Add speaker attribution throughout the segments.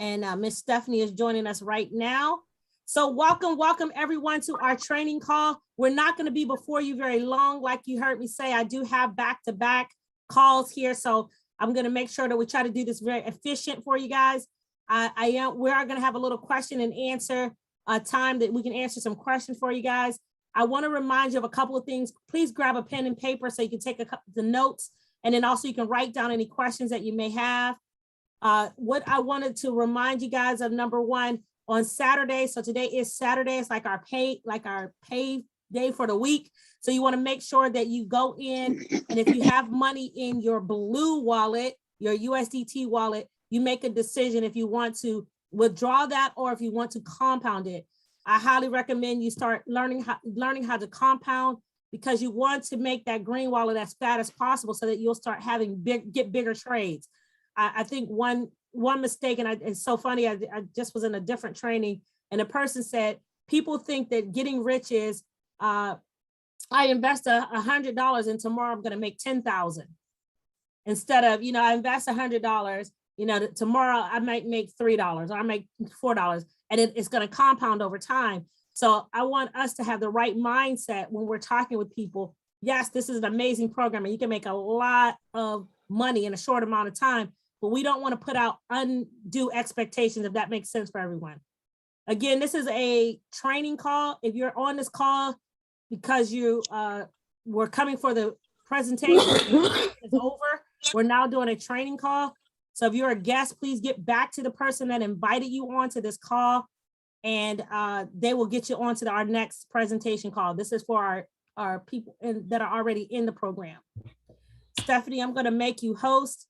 Speaker 1: And Miss Stephanie is joining us right now. So welcome everyone to our training call. We're not going to be before you very long. Like you heard me say, I do have back-to-back calls here. So I'm going to make sure that we try to do this very efficient for you guys. We are going to have a little question and answer time that we can answer some questions for you guys. I want to remind you of a couple of things. Please grab a pen and paper so you can take the notes, and then also you can write down any questions that you may have. What I wanted to remind you guys of, number one, on Saturday. So today is Saturday. It's like our pay day for the week. So you want to make sure that you go in, and if you have money in your blue wallet, your USDT wallet, you make a decision if you want to withdraw that or if you want to compound it. I highly recommend you start learning how to compound, because you want to make that green wallet as fat as possible so that you'll start having get bigger trades. I think one mistake, and it's so funny, I just was in a different training, and a person said, people think that getting rich is, I invest $100 and tomorrow I'm going to make 10,000. Instead of, I invest $100, tomorrow I might make $3 or I make $4, and it's going to compound over time. So I want us to have the right mindset when we're talking with people. Yes, this is an amazing program and you can make a lot of money in a short amount of time, but we don't want to put out undue expectations, if that makes sense for everyone. Again, this is a training call. If you're on this call because you were coming for the presentation, it's over. We're now doing a training call. So if you're a guest, please get back to the person that invited you onto this call, and they will get you onto our next presentation call. This is for our people that are already in the program. Stephanie, I'm going to make you host,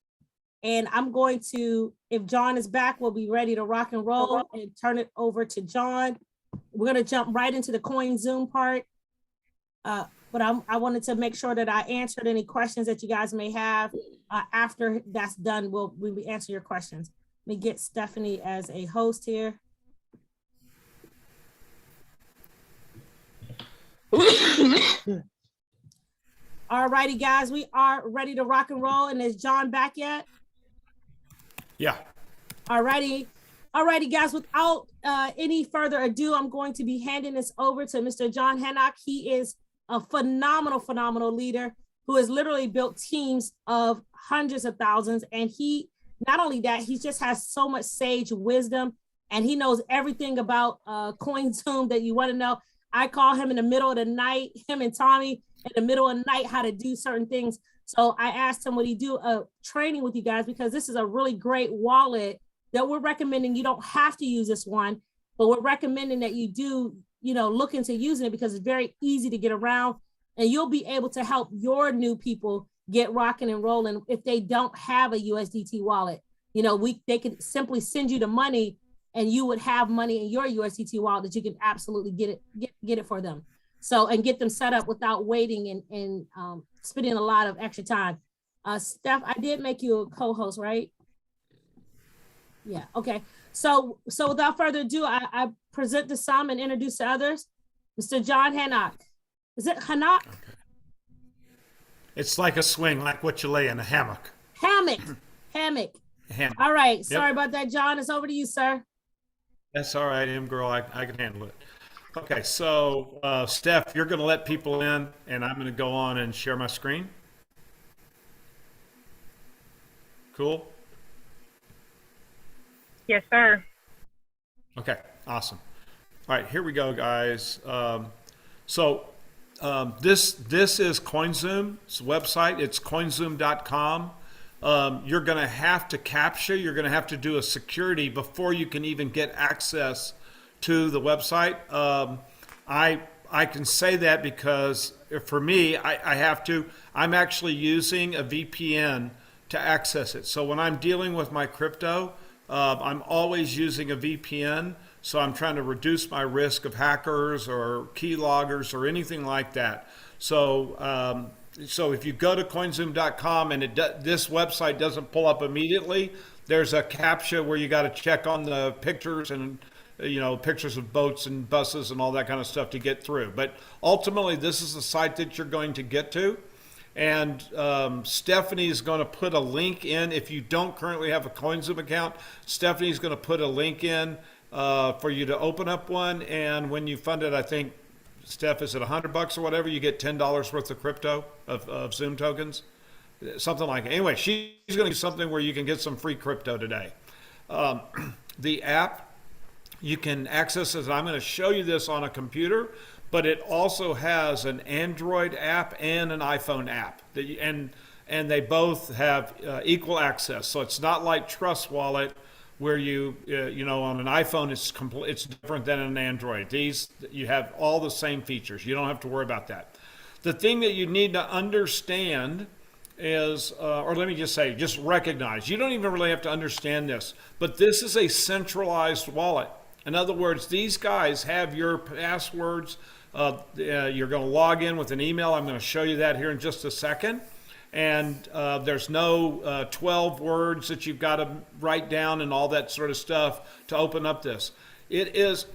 Speaker 1: and I'm going to, if John is back, we'll be ready to rock and roll and turn it over to John. We're going to jump right into the CoinZoom part. But I wanted to make sure that I answered any questions that you guys may have. After that's done, we'll answer your questions. Let me get Stephanie as a host here. All righty, guys, we are ready to rock and roll. And is John back yet?
Speaker 2: Yeah.
Speaker 1: All righty, guys, without any further ado, I'm going to be handing this over to Mr. John Hannock. He is a phenomenal leader who has literally built teams of hundreds of thousands. And he, not only that, he just has so much sage wisdom, and he knows everything about CoinZoom that you want to know. I call him in the middle of the night, him and Tommy in the middle of the night, how to do certain things. So I asked him, would he do a training with you guys? Because this is a really great wallet that we're recommending. You don't have to use this one, but we're recommending that you do, look into using it, because it's very easy to get around, and you'll be able to help your new people get rocking and rolling if they don't have a USDT wallet. They could simply send you the money, and you would have money in your USDT wallet that you can absolutely get it for them. So, and get them set up without waiting and spending a lot of extra time. Steph, I did make you a co-host, right? Yeah, okay. So without further ado, I present to some and introduce to others, Mr. John Hannock. Is it Hannock? Okay.
Speaker 2: It's like a swing, like what you lay in a hammock.
Speaker 1: Hammock. All right, sorry about that, John. It's over to you, sir.
Speaker 2: That's all right, girl. I can handle it. Okay, so Steph, you're going to let people in, and I'm going to go on and share my screen. Cool.
Speaker 3: Yes, sir.
Speaker 2: Okay, awesome. All right, here we go, guys. This is CoinZoom's website. It's coinzoom.com. You're going to have to capture. You're going to have to do a security before you can even get access to the website. I can say that because for me, I have to. I'm actually using a VPN to access it. So when I'm dealing with my crypto, I'm always using a VPN. So I'm trying to reduce my risk of hackers or keyloggers or anything like that. So if you go to coinzoom.com and this website doesn't pull up immediately, there's a CAPTCHA where you got to check on the pictures and pictures of boats and buses and all that kind of stuff to get through. But ultimately, this is the site that you're going to get to. And Stephanie's going to put a link in. If you don't currently have a CoinZoom account, Stephanie's going to put a link in for you to open up one. And when you fund it, I think, Steph, is it $100 or whatever? You get $10 worth of crypto of Zoom tokens, something like it. Anyway, she's going to do something where you can get some free crypto today. The app, you can access it. I'm going to show you this on a computer, but it also has an Android app and an iPhone app, and they both have equal access. So it's not like Trust Wallet, where you know, on an iPhone it's different than an Android. These, you have all the same features. You don't have to worry about that. The thing that you need to understand is, or let me just say, just recognize, you don't even really have to understand this, but this is a centralized wallet. In other words, these guys have your passwords. You're going to log in with an email. I'm going to show you that here in just a second. And there's no 12 words that you've got to write down and all that sort of stuff to open up this. It is,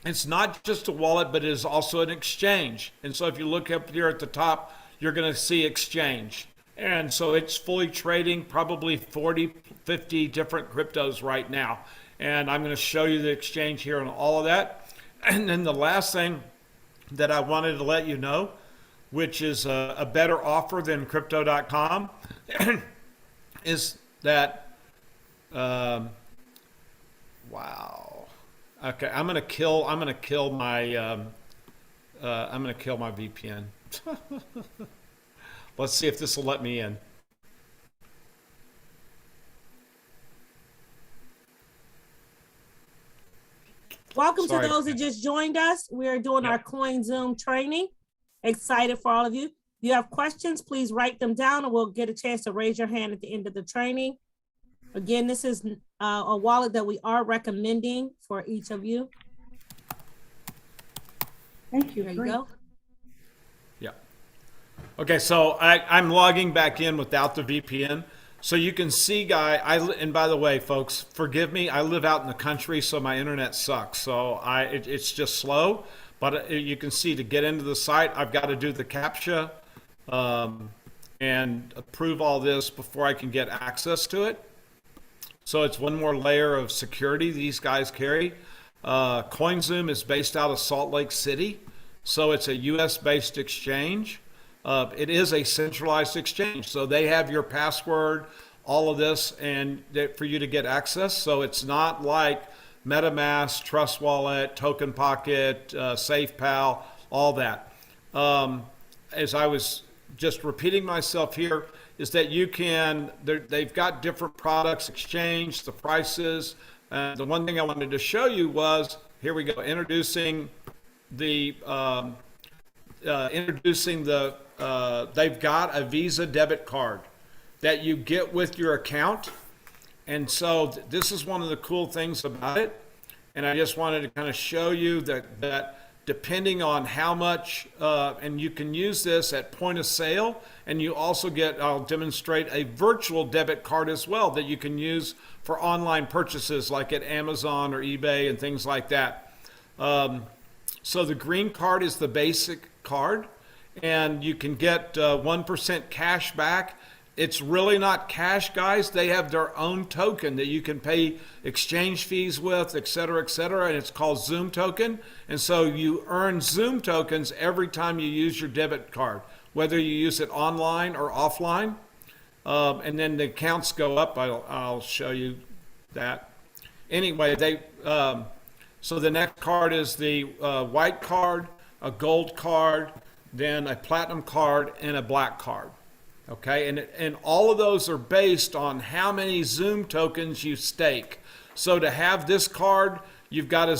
Speaker 2: it's not just a wallet, but it is also an exchange. And so if you look up here at the top, you're going to see exchange. And so it's fully trading probably 40, 50 different cryptos right now. And I'm going to show you the exchange here and all of that. And then the last thing that I wanted to let you know, which is a better offer than crypto.com, is that, wow. Okay, I'm gonna kill my VPN. Let's see if this will let me in.
Speaker 1: Welcome
Speaker 2: Sorry.
Speaker 1: to those that just joined us. We are doing our CoinZoom training. Excited for all of you. If you have questions, please write them down and we'll get a chance to raise your hand at the end of the training. Again, this is a wallet that we are recommending for each of you.
Speaker 3: Thank you.
Speaker 1: There you
Speaker 3: Great.
Speaker 1: go.
Speaker 2: Yeah. Okay, so I'm logging back in without the VPN. So you can see, and by the way, folks, forgive me. I live out in the country, so my internet sucks. So it's just slow. But you can see, to get into the site, I've got to do the CAPTCHA and approve all this before I can get access to it. So it's one more layer of security these guys carry. CoinZoom is based out of Salt Lake City, so it's a US-based exchange. It is a centralized exchange, so they have your password, all of this, and for you to get access. So it's not like MetaMask, Trust Wallet, Token Pocket, SafePal, all that. As I was just repeating myself here, is that you can, they've got different products exchanged, the prices. The one thing I wanted to show you was, here we go, introducing the, they've got a Visa debit card that you get with your account. And so this is one of the cool things about it. And I just wanted to kind of show you that depending on how much, and you can use this at point of sale, and you also get, I'll demonstrate, a virtual debit card as well that you can use for online purchases like at Amazon or eBay and things like that. So the green card is the basic card, and you can get 1% cash back. It's really not cash, guys. They have their own token that you can pay exchange fees with, et cetera, and it's called Zoom token. And so you earn Zoom tokens every time you use your debit card, whether you use it online or offline. And then the accounts go up. I'll show you that. Anyway, so the next card is the white card, a gold card, then a platinum card, and a black card. Okay, and all of those are based on how many Zoom tokens you stake. So to have this card, you've got to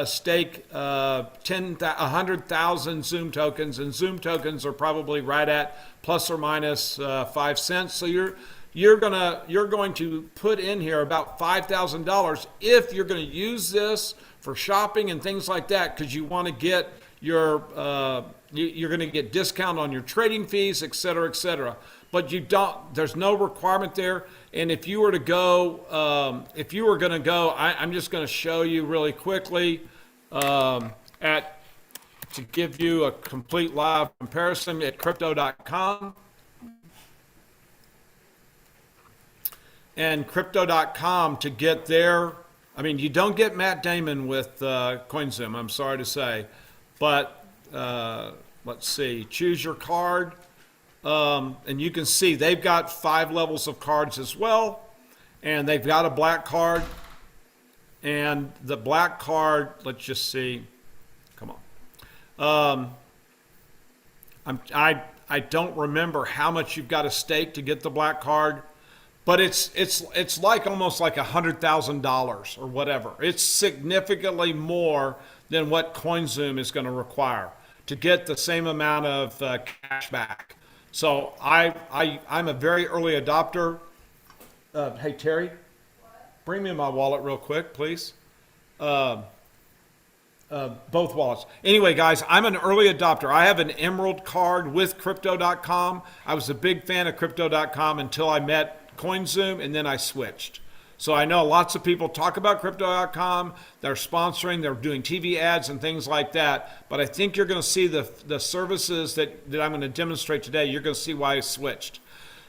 Speaker 2: stake 100,000 Zoom tokens, and Zoom tokens are probably right at plus or minus 5 cents. So you're going to put in here about $5,000 if you're going to use this for shopping and things like that, because you want to get your you're going to get discount on your trading fees, et cetera, but you don't, there's no requirement there. And if you were to go, I'm just going to show you really quickly at to give you a complete live comparison at crypto.com. And crypto.com to get there. I mean, you don't get Matt Damon with CoinZoom, I'm sorry to say. But let's see, choose your card. And you can see they've got 5 levels of cards as well. And they've got a black card. And the black card, let's just see. Come on. I don't remember how much you've got to stake to get the black card. But it's like almost like $100,000 or whatever. It's significantly more than what CoinZoom is going to require to get the same amount of cash back. So I'm a very early adopter. Hey Terry, bring me my wallet real quick, please. Both wallets. Anyway, guys, I'm an early adopter. I have an Emerald card with Crypto.com. I was a big fan of Crypto.com until I met CoinZoom, and then I switched. So I know lots of people talk about Crypto.com. They're sponsoring, they're doing TV ads and things like that. But I think you're going to see the services that I'm going to demonstrate today. You're going to see why I switched.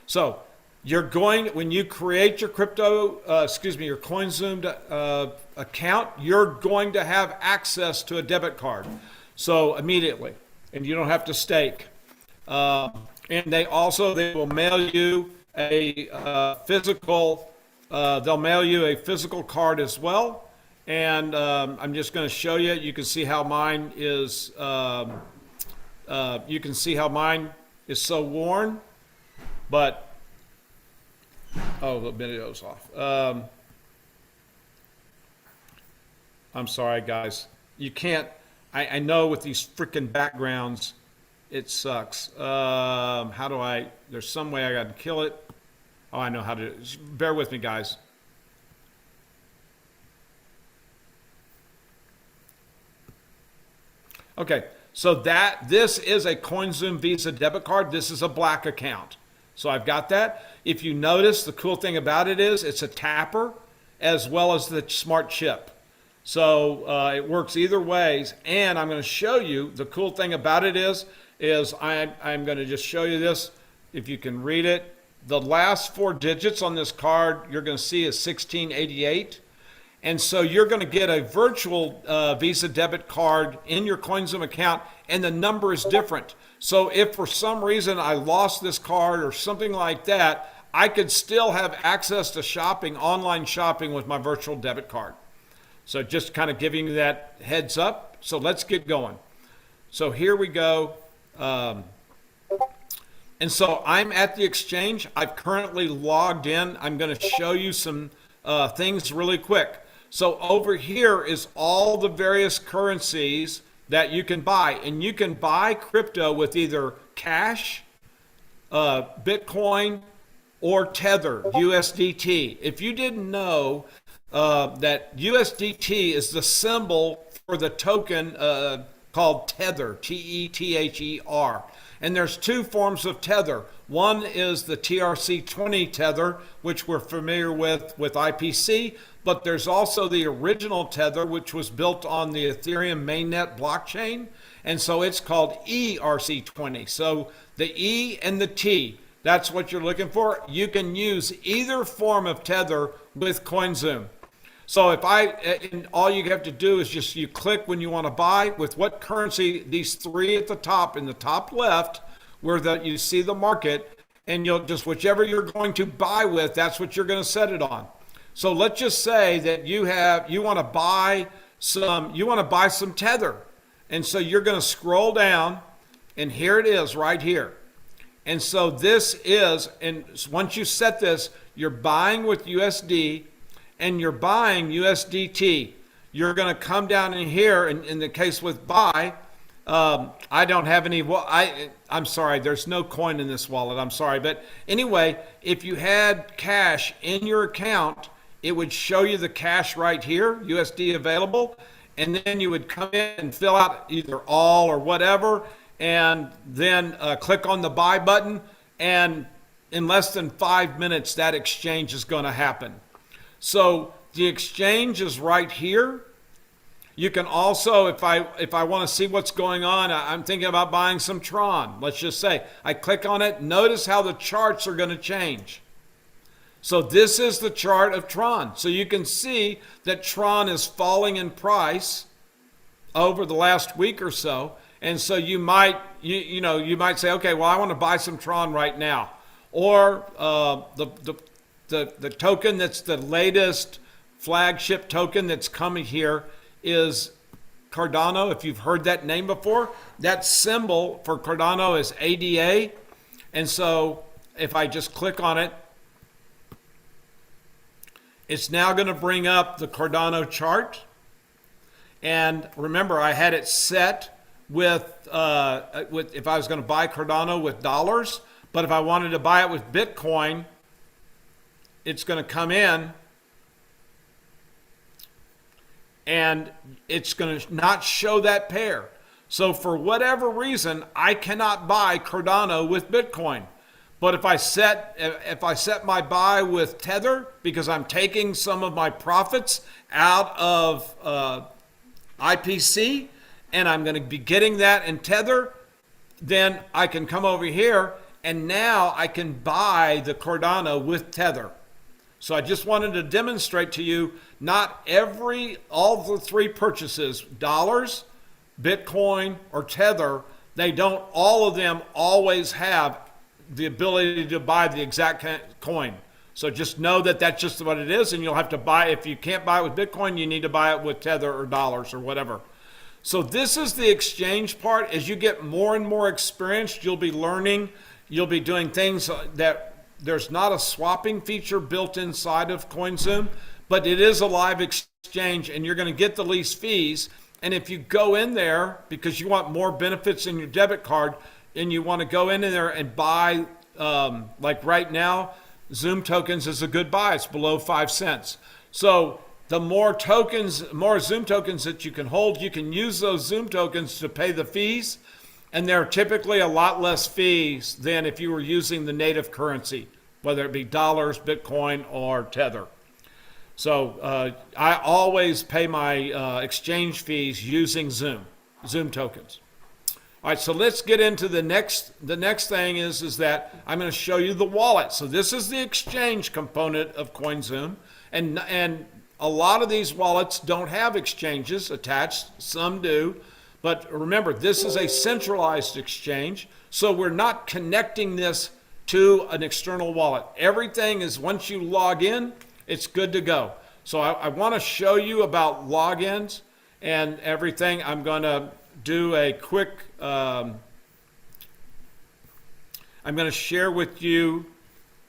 Speaker 2: So you're going, when you create your your CoinZoom account, you're going to have access to a debit card. So immediately, and you don't have to stake. And they will mail you a physical, they'll mail you a physical card as well. And I'm just going to show you. You can see how mine is. You can see how mine is so worn. But the video's off. I'm sorry, guys. You can't. I know with these freaking backgrounds, it sucks. How do I? There's some way I got to kill it. Oh, I know how to. Bear with me, guys. Okay, so this is a CoinZoom Visa debit card. This is a black account. So I've got that. If you notice, the cool thing about it is it's a tapper as well as the smart chip. So it works either ways. And I'm going to show you, the cool thing about it is I'm going to just show you this. If you can read it, the last 4 digits on this card you're going to see is 1688. And so you're going to get a virtual Visa debit card in your CoinZoom account, and the number is different. So if for some reason I lost this card or something like that, I could still have access to shopping, online shopping with my virtual debit card. So just kind of giving you that heads up. So let's get going. So here we go. And so I'm at the exchange. I've currently logged in. I'm going to show you some things really quick. So over here is all the various currencies that you can buy. And you can buy crypto with either cash, Bitcoin, or Tether, USDT. If you didn't know that USDT is the symbol for the token called Tether, Tether. And there's 2 forms of Tether. One is the TRC20 Tether, which we're familiar with IPC, but there's also the original Tether, which was built on the Ethereum mainnet blockchain. And so it's called ERC20. So the E and the T, that's what you're looking for. You can use either form of Tether with CoinZoom. So and all you have to do is just you click when you want to buy with what currency, these 3 at the top in the top left, where you see the market, and you'll just whichever you're going to buy with, that's what you're going to set it on. So let's just say that you want to buy some Tether. And so you're going to scroll down, and here it is right here. And so this is, and once you set this, you're buying with USD and you're buying USDT. You're going to come down in here, and in the case with buy, I don't have any, I'm sorry, there's no coin in this wallet, I'm sorry. But anyway, if you had cash in your account, it would show you the cash right here, USD available, and then you would come in and fill out either all or whatever, and then click on the buy button, and in less than 5 minutes, that exchange is going to happen. So the exchange is right here, You can also, if I want to see what's going on, I'm thinking about buying some Tron. Let's just say I click on it. Notice how the charts are going to change. So this is the chart of Tron. So you can see that Tron is falling in price over the last week or so. And so you might say, okay, well, I want to buy some Tron right now. Or the token that's the latest flagship token that's coming here is Cardano. If you've heard that name before, that symbol for Cardano is ADA. And so if I just click on it, it's now going to bring up the Cardano chart. And remember, I had it set with if I was going to buy Cardano with dollars, but if I wanted to buy it with Bitcoin, it's going to come in and it's going to not show that pair. So for whatever reason, I cannot buy Cardano with Bitcoin. But if I set my buy with Tether, because I'm taking some of my profits out of IPC, and I'm going to be getting that in Tether, then I can come over here and now I can buy the Cardano with Tether. So I just wanted to demonstrate to you, not all the three purchases, dollars, Bitcoin, or Tether, all of them always have the ability to buy the exact coin. So just know that that's just what it is, and you'll have to buy, if you can't buy it with Bitcoin, you need to buy it with Tether or dollars or whatever. So this is the exchange part. As you get more and more experienced, you'll be learning, you'll be doing things that there's not a swapping feature built inside of CoinZoom, but it is a live exchange and you're going to get the least fees. And if you go in there because you want more benefits in your debit card, and you want to go in there and buy, like right now, Zoom tokens is a good buy. It's below 5 cents. So the more Zoom tokens that you can hold, you can use those Zoom tokens to pay the fees. And they're typically a lot less fees than if you were using the native currency, whether it be dollars, Bitcoin, or Tether. So I always pay my exchange fees using Zoom tokens. All right, so let's get into the next thing is that I'm going to show you the wallet. So this is the exchange component of CoinZoom, and a lot of these wallets don't have exchanges attached. Some do, but remember, this is a centralized exchange, so we're not connecting this to an external wallet. Everything is, once you log in, it's good to go. So I want to show you about logins and everything. I'm going to do a quick, I'm going to share with you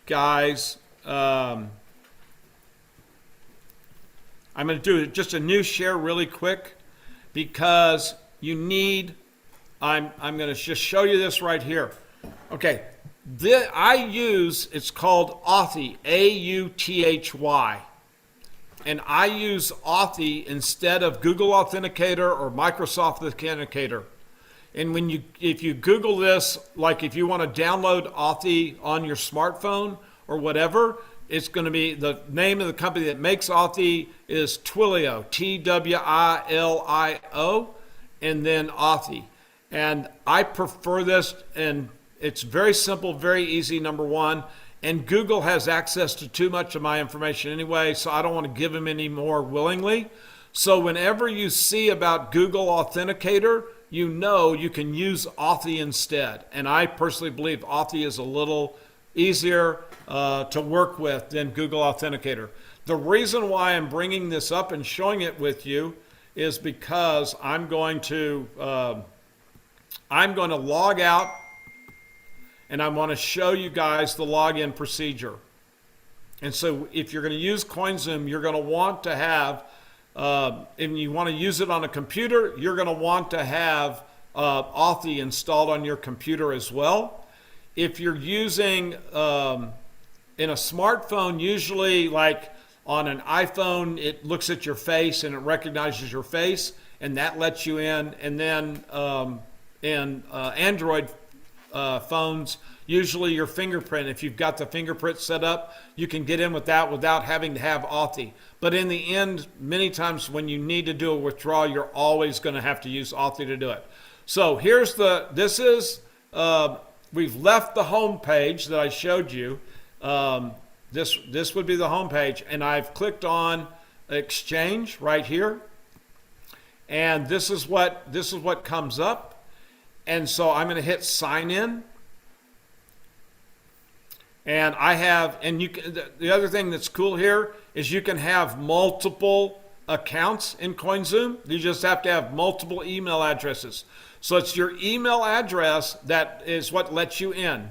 Speaker 2: guys, I'm going to do just a new share really quick because you need, I'm going to just show you this right here. Okay, it's called Authy, A-U-T-H-Y. And I use Authy instead of Google Authenticator or Microsoft Authenticator. And if you Google this, like if you want to download Authy on your smartphone or whatever, it's going to be, the name of the company that makes Authy is Twilio, Twilio, and then Authy. And I prefer this, and it's very simple, very easy, number one. And Google has access to too much of my information anyway, so I don't want to give them any more willingly. So whenever you see about Google Authenticator, you know you can use Authy instead. And I personally believe Authy is a little easier to work with than Google Authenticator. The reason why I'm bringing this up and showing it with you is because I'm going to log out, and I want to show you guys the login procedure. And so if you're going to use CoinZoom, you're going to want to have, if you want to use it on a computer, you're going to want to have Authy installed on your computer as well. If you're using in a smartphone, usually like on an iPhone, it looks at your face and it recognizes your face, and that lets you in. And then in Android phones, usually your fingerprint. If you've got the fingerprint set up, you can get in with that without having to have Authy. But in the end, many times when you need to do a withdrawal, you're always going to have to use Authy to do it. So here's we've left the home page that I showed you. This would be the home page, and I've clicked on exchange right here. And this is what comes up. And so I'm going to hit sign in. And the other thing that's cool here is you can have multiple accounts in CoinZoom. You just have to have multiple email addresses. So it's your email address that is what lets you in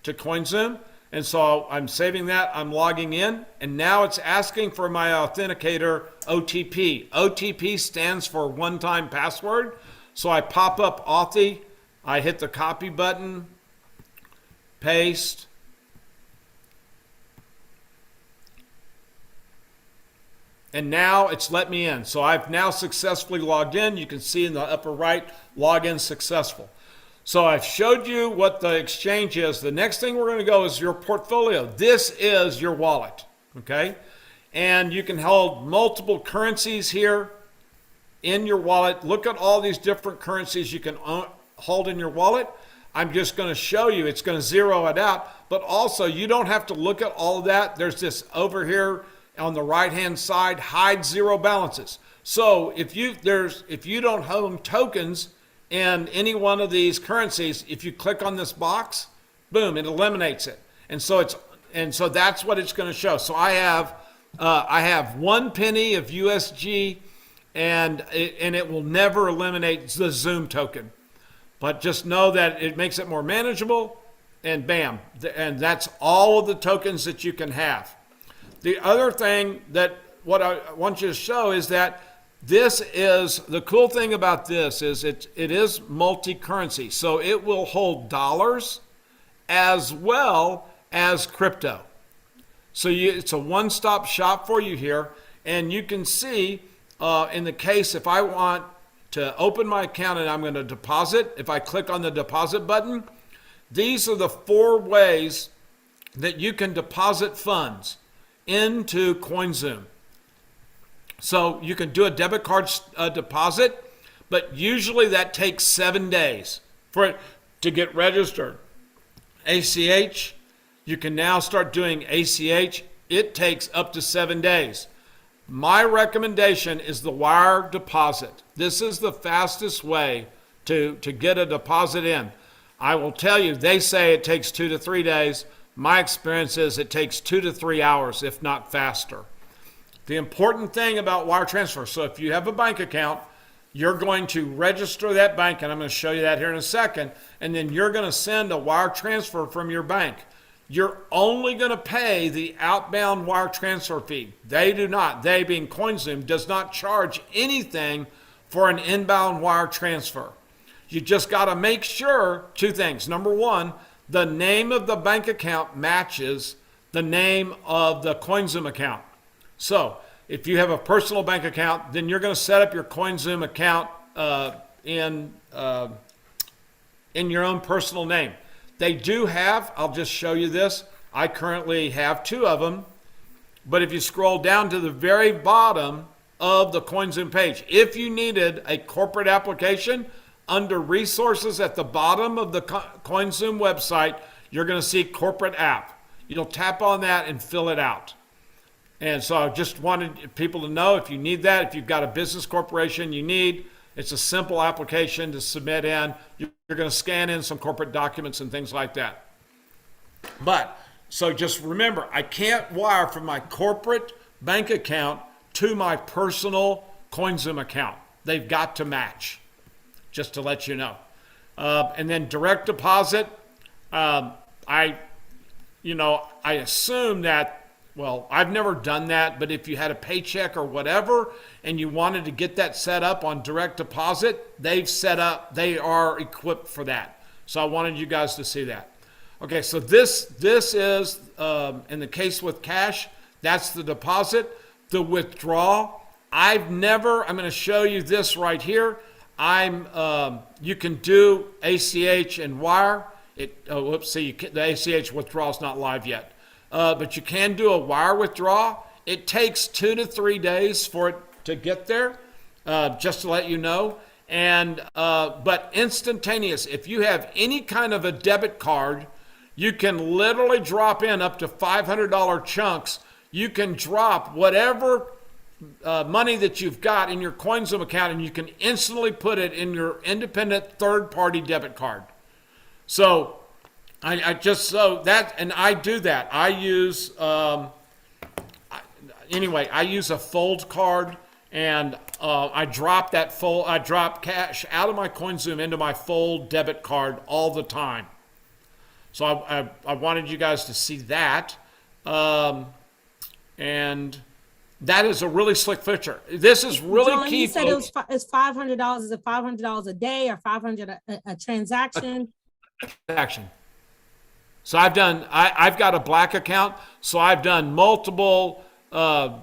Speaker 2: to CoinZoom. And so I'm saving that, I'm logging in, and now it's asking for my authenticator OTP. OTP stands for one-time password. So I pop up Authy, I hit the copy button, paste, and now it's let me in. So I've now successfully logged in. You can see in the upper right, login successful. So I've showed you what the exchange is. The next thing we're going to go is your portfolio. This is your wallet, okay? And you can hold multiple currencies here in your wallet. Look at all these different currencies you can hold in your wallet. I'm just going to show you. It's going to zero it out. But also, you don't have to look at all of that. There's this over here on the right-hand side, hide zero balances. So if you don't own tokens in any one of these currencies, if you click on this box, boom, it eliminates it. And so that's what it's going to show. So I have 1 penny of USG, and it will never eliminate the Zoom token. But just know that it makes it more manageable, and bam, and that's all of the tokens that you can have. The other thing that what I want you to show is that this is, the cool thing about this is it is multi-currency. So it will hold dollars as well as crypto. So it's a one-stop shop for you here. And you can see in the case, if I want to open my account and I'm going to deposit, if I click on the deposit button, these are the 4 ways that you can deposit funds into CoinZoom. So you can do a debit card deposit, but usually that takes 7 days for it to get registered. ACH, you can now start doing ACH. It takes up to 7 days. My recommendation is the wire deposit. This is the fastest way to get a deposit in. I will tell you, they say it takes 2 to 3 days. My experience is it takes 2 to 3 hours, if not faster. The important thing about wire transfer, so if you have a bank account, you're going to register that bank, and I'm going to show you that here in a second, and then you're going to send a wire transfer from your bank. You're only going to pay the outbound wire transfer fee. They do not, they being CoinZoom, does not charge anything for an inbound wire transfer. You just got to make sure 2 things. Number 1, the name of the bank account matches the name of the CoinZoom account. So if you have a personal bank account, then you're going to set up your CoinZoom account in your own personal name. They do have, I'll just show you this. I currently have 2 of them. But if you scroll down to the very bottom of the CoinZoom page, if you needed a corporate application, under resources at the bottom of the CoinZoom website, you're going to see corporate app. You'll tap on that and fill it out. And so I just wanted people to know, if you need that, if you've got a business corporation it's a simple application to submit in. You're going to scan in some corporate documents and things like that. But, so just remember, I can't wire from my corporate bank account to my personal CoinZoom account. They've got to match, just to let you know. And then direct deposit, I assume that, well, I've never done that, but if you had a paycheck or whatever and you wanted to get that set up on direct deposit, they are equipped for that. So I wanted you guys to see that. Okay, so this is, in the case with cash, that's the deposit. The withdrawal, I'm going to show you this right here. You can do ACH and wire. Whoops, see, the ACH withdrawal is not live yet. But you can do a wire withdrawal. It takes 2 to 3 days for it to get there, just to let you know. And but instantaneous, if you have any kind of a debit card, you can literally drop in up to $500 chunks. You can drop whatever money that you've got in your CoinZoom account, and you can instantly put it in your independent third-party debit card. So I just, so that, and I do that. I use, anyway, I use a Fold card, and I drop cash out of my CoinZoom into my Fold debit card all the time. So I wanted you guys to see that. And that is a really slick feature. This is really
Speaker 1: John,
Speaker 2: key.
Speaker 1: You said it's $500. Is it $500 a day or $500 a transaction?
Speaker 2: Transaction. So I've got a black account. So I've done multiple, a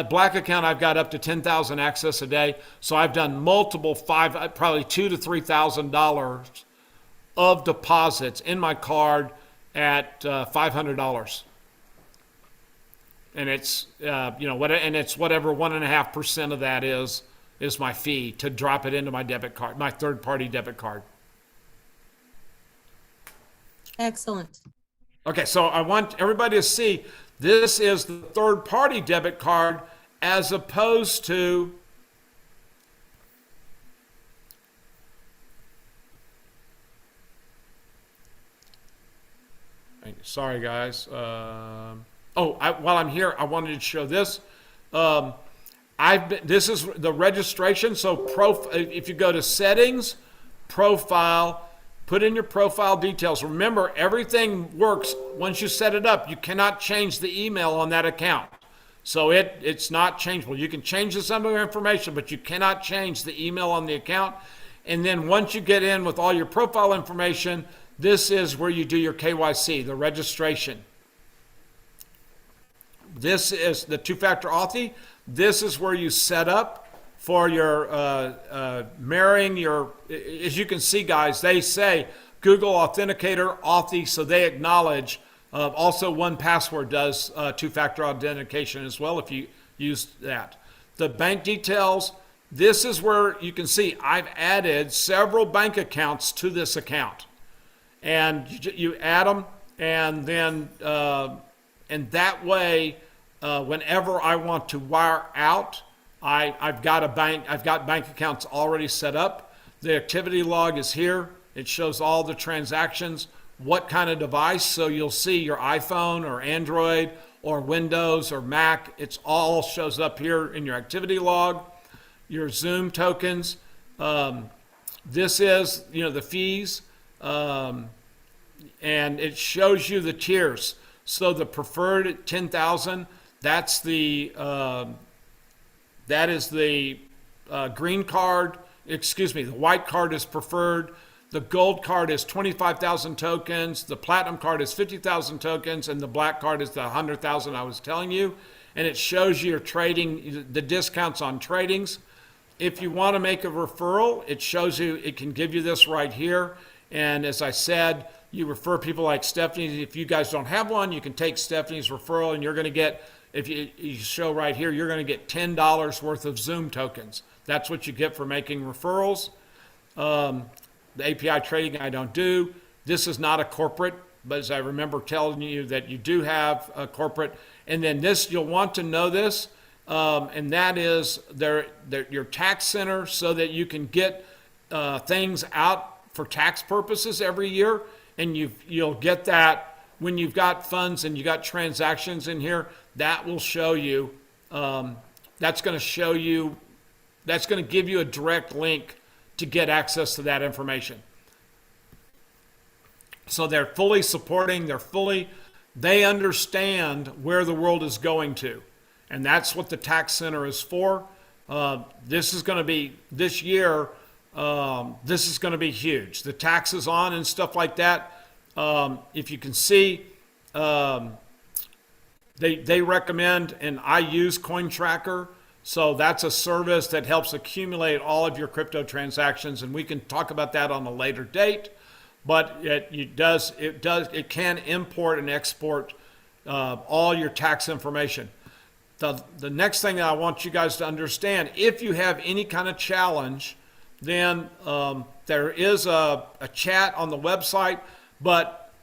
Speaker 2: black account, I've got up to 10,000 access a day. So I've done multiple probably $2,000 to $3,000 of deposits in my card at $500. And it's, and it's whatever 1.5% of that is my fee to drop it into my debit card, my third-party debit card.
Speaker 1: Excellent.
Speaker 2: Okay, so I want everybody to see this is the third-party debit card as opposed to sorry guys. While I'm here, I wanted to show this. This is the registration. So if you go to settings, profile, put in your profile details. Remember, everything works once you set it up. You cannot change the email on that account. So it's not changeable. You can change the some other information, but you cannot change the email on the account. And then once you get in with all your profile information, this is where you do your KYC, the registration. This is the two-factor auth. This is where you set up for your marrying your, as you can see, guys, they say Google Authenticator Auth, so they acknowledge. Also, 1Password does two-factor authentication as well if you use that. The bank details, this is where you can see I've added several bank accounts to this account. And you add them, and then and that way, whenever I want to wire out, I've got bank accounts already set up. The activity log is here. It shows all the transactions, what kind of device. So you'll see your iPhone or Android or Windows or Mac. It's all shows up here in your activity log. Your Zoom tokens. This is the fees. And it shows you the tiers. So the preferred at 10,000, that is the green card. Excuse me, the white card is preferred. The gold card is 25,000 tokens. The platinum card is 50,000 tokens, and the black card is the 100,000 I was telling you. And it shows you your trading, the discounts on tradings. If you want to make a referral, it shows you. It can give you this right here. And as I said, you refer people like Stephanie. If you guys don't have one, you can take Stephanie's referral, and you're going to get, if you show right here, you're going to get $10 worth of Zoom tokens. That's what you get for making referrals. The API trading I don't do. This is not a corporate, but as I remember telling you that you do have a corporate. And then this, you'll want to know this, and that is your tax center, so that you can get things out for tax purposes every year. And you'll get that when you've got funds and you got transactions in here. That will show you. That's going to give you a direct link to get access to that information. So they're fully supporting. They understand where the world is going to, and that's what the tax center is for. This is going to be this year. This is going to be huge. The taxes on and stuff like that. If you can see, they recommend, and I use CoinTracker. So that's a service that helps accumulate all of your crypto transactions, and we can talk about that on a later date. but it can import and export all your tax information. The next thing that I want you guys to understand, if you have any kind of challenge, then there is a chat on the website, but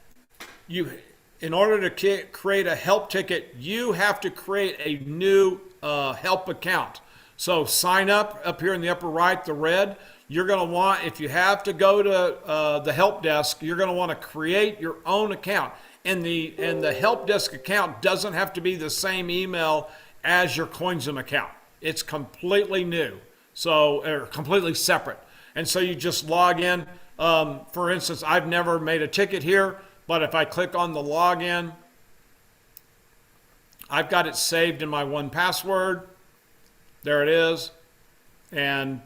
Speaker 2: in order to create a help ticket, you have to create a new help account. So sign up here in the upper right, the red. You're going to want, if you have to go to the help desk, you're going to want to create your own account. And the help desk account doesn't have to be the same email as your CoinZoom account. It's completely new, or completely separate. And so you just log in. For instance, I've never made a ticket here, but if I click on the login, I've got it saved in my 1Password. There it is. And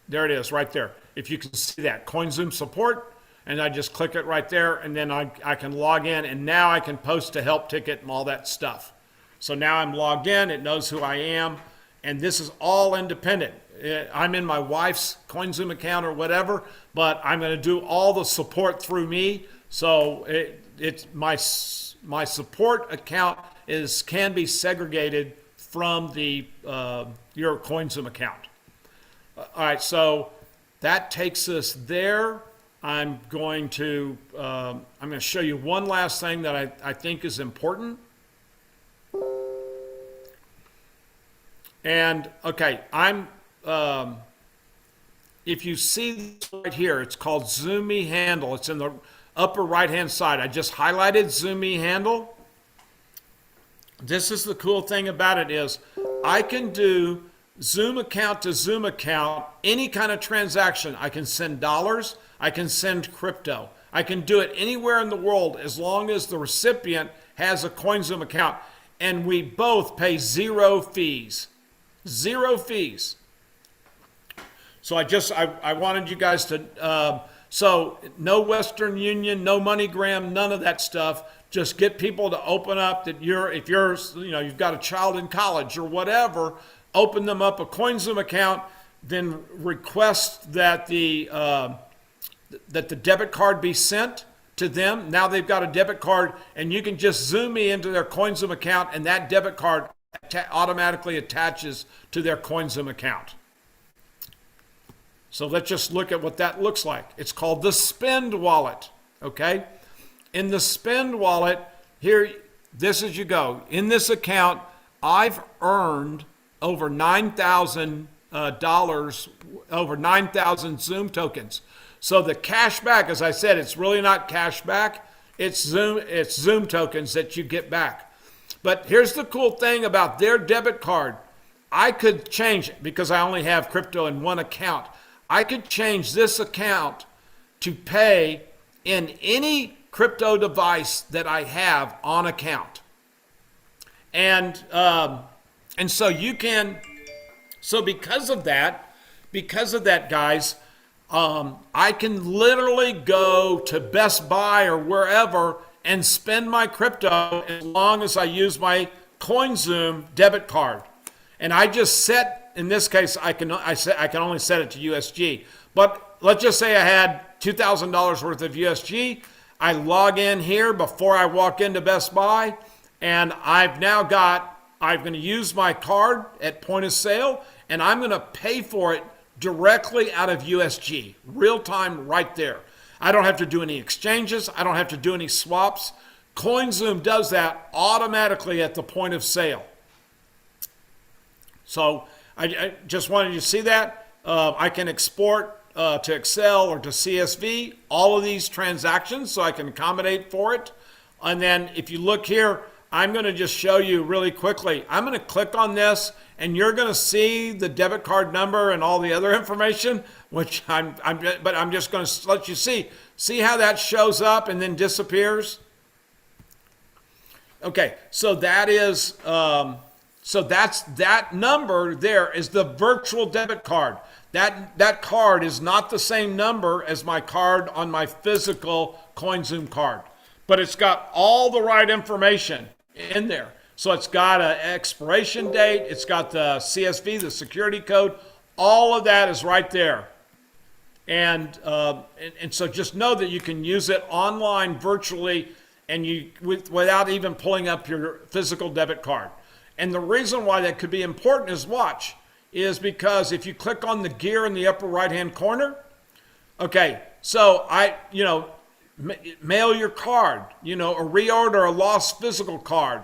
Speaker 2: there it is right there. If you can see that, CoinZoom support, and I just click it right there, and then I can log in, and now I can post a help ticket and all that stuff. So now I'm logged in, it knows who I am, and this is all independent. I'm in my wife's CoinZoom account or whatever, but I'm going to do all the support through me. So it's my support account can be segregated from your CoinZoom account. All right, so that takes us there. I'm going to show you one last thing that I think is important. And okay, if you see this right here, it's called Zoom Me Handle. It's in the upper right-hand side. I just highlighted Zoom Me Handle. This is the cool thing about it is I can do Zoom account to Zoom account, any kind of transaction. I can send dollars, I can send crypto. I can do it anywhere in the world as long as the recipient has a CoinZoom account. And we both pay 0 fees. 0 fees. So I wanted you guys to, so no Western Union, no MoneyGram, none of that stuff. Just get people to open up that if you've got a child in college or whatever, open them up a CoinZoom account, then request that the debit card be sent to them. Now they've got a debit card, and you can just Zoom me into their CoinZoom account, and that debit card automatically attaches to their CoinZoom account. So let's just look at what that looks like. It's called the Spend Wallet, okay? In the Spend Wallet, here, this is you go. In this account, I've earned over $9,000, over 9,000 Zoom tokens. So the cash back, as I said, it's really not cash back. It's Zoom tokens that you get back. But here's the cool thing about their debit card. I could change it because I only have crypto in one account. I could change this account to pay in any crypto device that I have on account. And so you can, so because of that, guys, I can literally go to Best Buy or wherever and spend my crypto as long as I use my CoinZoom debit card. And I just set, in this case, I can only set it to USG. But let's just say I had $2,000 worth of USG. I log in here before I walk into Best Buy, and I'm going to use my card at point of sale, and I'm going to pay for it directly out of USG, real time right there. I don't have to do any exchanges. I don't have to do any swaps. CoinZoom does that automatically at the point of sale. So I just wanted you to see that. I can export to Excel or to CSV all of these transactions so I can accommodate for it. And then if you look here, I'm going to just show you really quickly. I'm going to click on this, and you're going to see the debit card number and all the other information, which I'm just going to let you see how that shows up and then disappears. Okay, so that's that number there is the virtual debit card. That card is not the same number as my card on my physical CoinZoom card, but it's got all the right information in there. So it's got an expiration date, it's got the CSV, the security code, all of that is right there. And so just know that you can use it online virtually and without even pulling up your physical debit card. And the reason why that could be important is because if you click on the gear in the upper right hand corner, okay, so mail your card, or reorder a lost physical card,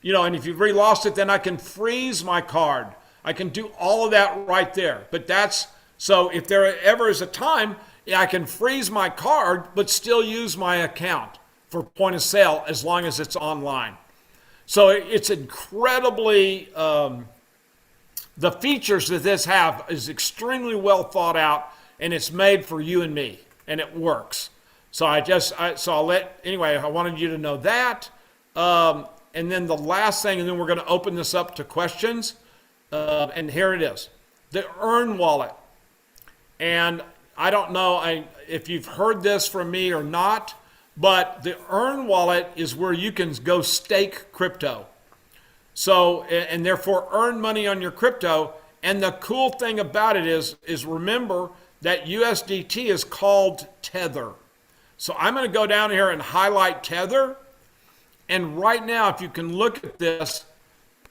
Speaker 2: and if you've re-lost it, then I can freeze my card. I can do all of that right there. But so if there ever is a time, I can freeze my card, but still use my account for point of sale as long as it's online. So it's incredibly, the features that this have is extremely well thought out, and it's made for you and me, and it works. So I wanted you to know that. And then the last thing, and then we're going to open this up to questions. And here it is, the Earn Wallet. And I don't know if you've heard this from me or not, but the Earn Wallet is where you can go stake crypto. So, and therefore earn money on your crypto. And the cool thing about it is remember that USDT is called Tether. So I'm going to go down here and highlight Tether. And right now, if you can look at this,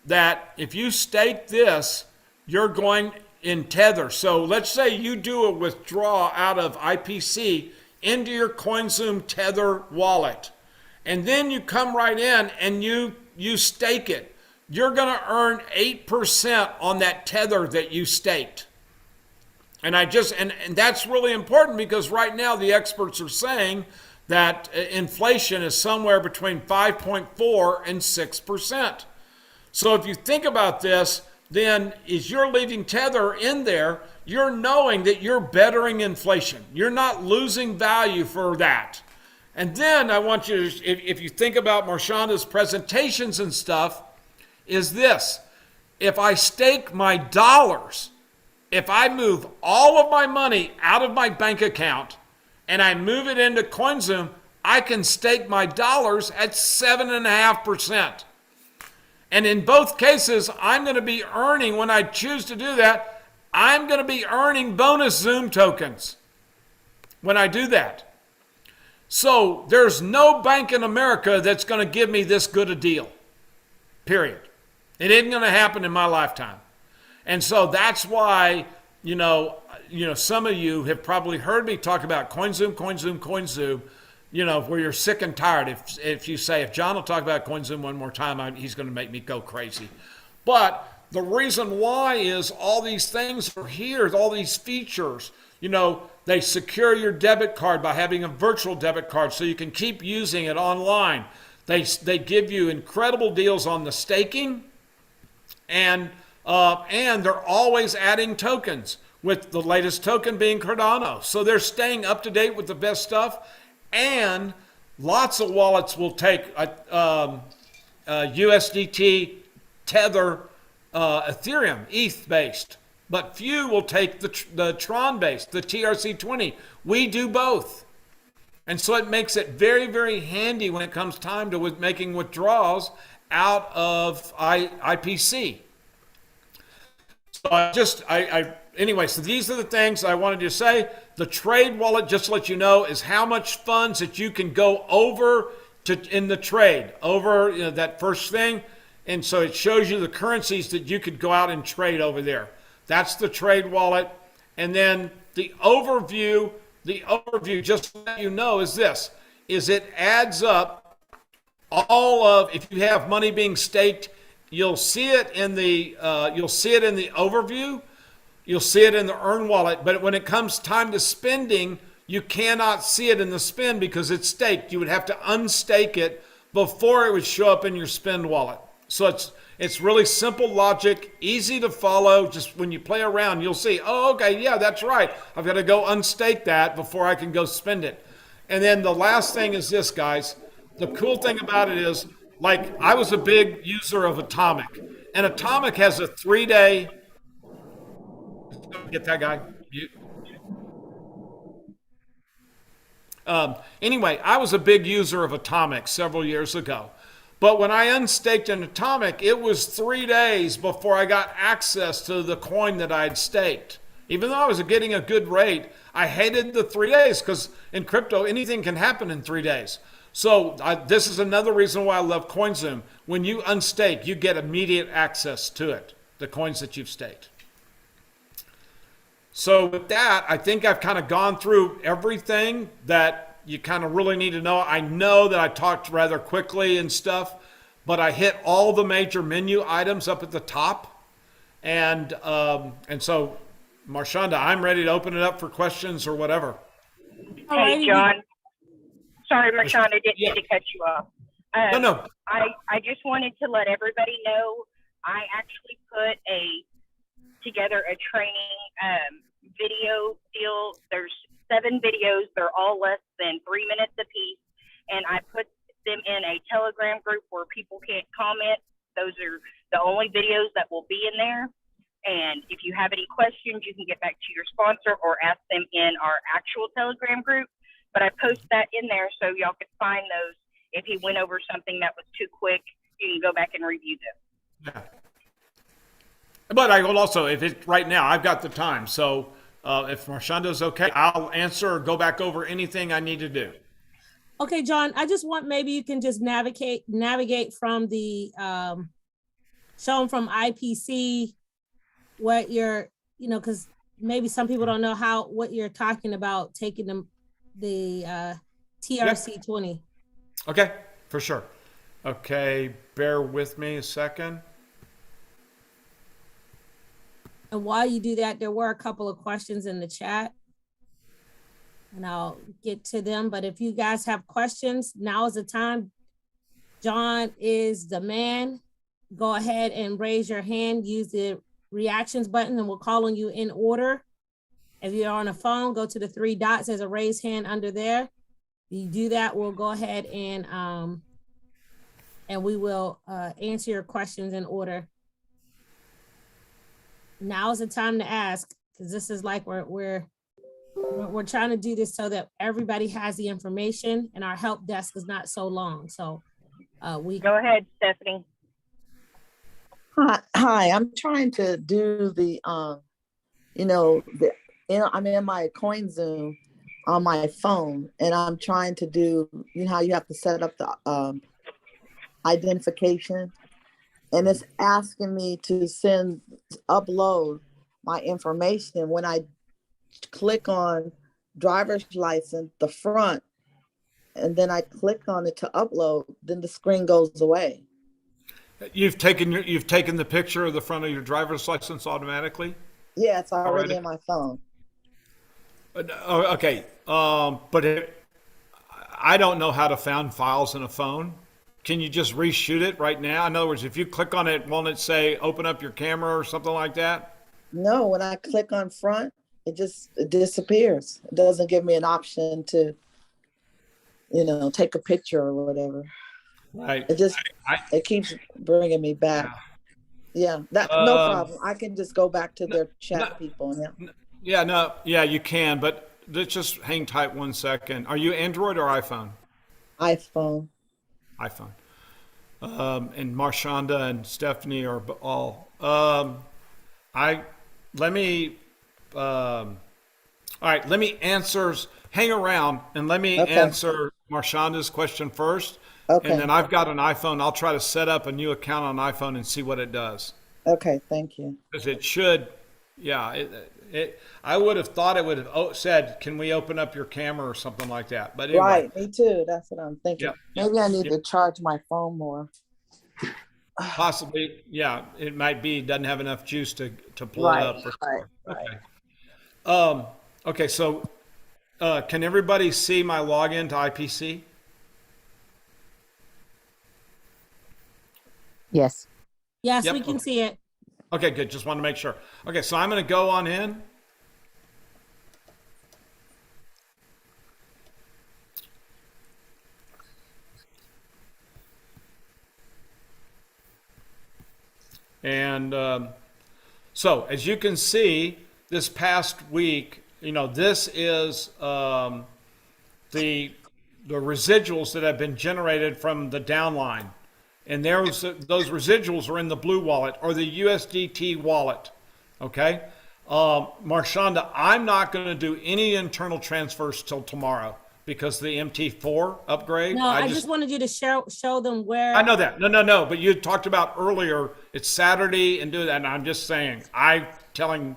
Speaker 2: that if you stake this, you're going in Tether. So let's say you do a withdrawal out of IPC into your CoinZoom Tether wallet. And then you come right in and you stake it. You're going to earn 8% on that Tether that you staked. And that's really important because right now the experts are saying that inflation is somewhere between 5.4 and 6%. So if you think about this, then as you're leaving Tether in there, you're knowing that you're bettering inflation. You're not losing value for that. And then I want you to, if you think about Marshonda's presentations and stuff, is this. If I stake my dollars, if I move all of my money out of my bank account and I move it into CoinZoom, I can stake my dollars at 7.5%. And in both cases, I'm going to be earning, when I choose to do that, I'm going to be earning bonus Zoom tokens when I do that. So there's no bank in America that's going to give me this good a deal, period. It isn't going to happen in my lifetime. And so that's why, some of you have probably heard me talk about CoinZoom, where you're sick and tired. If you say, if John will talk about CoinZoom one more time, he's going to make me go crazy. But the reason why is all these things are here, all these features. They secure your debit card by having a virtual debit card so you can keep using it online. They give you incredible deals on the staking, and they're always adding tokens, with the latest token being Cardano. So they're staying up to date with the best stuff. And lots of wallets will take USDT, Tether, Ethereum, ETH based, but few will take the Tron based, the TRC20. We do both. And so it makes it very, very handy when it comes time to making withdrawals out of IPC. So anyway, so these are the things I wanted to say. The trade wallet, just to let you know, is how much funds that you can go over in the trade, over that first thing. And so it shows you the currencies that you could go out and trade over there. That's the trade wallet. And then the overview, just to let you know, is this, is it adds up all of, if you have money being staked, you'll see it in the overview. You'll see it in the Earn Wallet, but when it comes time to spending, you cannot see it in the spend because it's staked. You would have to unstake it before it would show up in your spend wallet. So it's really simple logic, easy to follow. Just when you play around, you'll see, oh, okay, yeah, that's right. I've got to go unstake that before I can go spend it. And then the last thing is this, guys. The cool thing about it is, like, I was a big user of Atomic, and Atomic has a 3-day. Get that guy. Anyway, I was a big user of Atomic several years ago. But when I unstaked an Atomic, it was 3 days before I got access to the coin that I had staked. Even though I was getting a good rate, I hated the 3 days because in crypto, anything can happen in 3 days. So this is another reason why I love CoinZoom. When you unstake, you get immediate access to it, the coins that you've staked. So with that, I think I've kind of gone through everything that you kind of really need to know. I know that I talked rather quickly and stuff, but I hit all the major menu items up at the top. And so, Marshonda, I'm ready to open it up for questions or whatever.
Speaker 3: Hey, John. Sorry, Marshonda, didn't mean to cut you off.
Speaker 2: No.
Speaker 3: I just wanted to let everybody know I actually put together a training video deal. There's 7 videos. They're all less than 3 minutes apiece. And I put them in a Telegram group where people can't comment. Those are the only videos that will be in there. And if you have any questions, you can get back to your sponsor or ask them in our actual Telegram group. But I post that in there so y'all can find those. If he went over something that was too quick, you can go back and review them.
Speaker 2: Yeah. But I will also, if it's right now, I've got the time. So if Marshonda's okay, I'll answer or go back over anything I need to do.
Speaker 1: Okay, John, I just want, maybe you can just navigate from the, show them from IPC what you're, because maybe some people don't know what you're talking about, taking the TRC 20.
Speaker 2: Okay, for sure. Okay, bear with me a second.
Speaker 1: And while you do that, there were a couple of questions in the chat, and I'll get to them. But if you guys have questions, now is the time. John is the man. Go ahead and raise your hand. Use the reactions button, and we'll call on you in order. If you're on a phone, go to the 3 dots. There's a raise hand under there. If you do that, we'll go ahead and we will answer your questions in order. Now is the time to ask, because this is like we're trying to do this so that everybody has the information, and our help desk is not so long. So we
Speaker 3: go ahead, Stephanie.
Speaker 4: Hi. I'm trying to do the I'm in my CoinZoom on my phone, and I'm trying to do, how you have to set up the identification, and it's asking me to upload my information. When I click on driver's license, the front, and then I click on it to upload, then the screen goes away.
Speaker 2: You've taken the picture of the front of your driver's license automatically?
Speaker 4: Yeah, it's already in my phone.
Speaker 2: Okay, but I don't know how to find files in a phone. Can you just reshoot it right now? In other words, if you click on it, won't it say open up your camera or something like that?
Speaker 4: No, when I click on front, it disappears. It doesn't give me an option to, take a picture or whatever.
Speaker 2: Right.
Speaker 4: It keeps bringing me back. Yeah, no problem. I can just go back to their chat people.
Speaker 2: Yeah. You can, but let's just hang tight 1 second. Are you Android or iPhone?
Speaker 4: iPhone.
Speaker 2: And Marshonda and Stephanie are all. All right. Let me answer. Hang around and let me answer Marshonda's question first. Okay. And then I've got an iPhone. I'll try to set up a new account on iPhone and see what it does.
Speaker 4: Okay, thank you.
Speaker 2: Because it should, I would have thought it would have said, "Can we open up your camera" or something like that. But anyway.
Speaker 4: Right, me too. That's what I'm thinking. Yeah. Maybe I need to charge my phone more.
Speaker 2: Possibly, yeah. It might be doesn't have enough juice to pull it up.
Speaker 4: Right.
Speaker 2: Okay. So, can everybody see my login to IPC?
Speaker 4: Yes.
Speaker 1: Yes, we can see it.
Speaker 2: Okay, good. Just want to make sure. Okay, so I'm going to go on in. And so, as you can see, this past week, this is the residuals that have been generated from the downline. And those residuals are in the Blue wallet or the USDT wallet. Okay. Marshonda, I'm not going to do any internal transfers till tomorrow because the MT4 upgrade.
Speaker 1: No, I just wanted you to show them where.
Speaker 2: I know that. No. But you talked about earlier, it's Saturday and do that. And I'm just saying, telling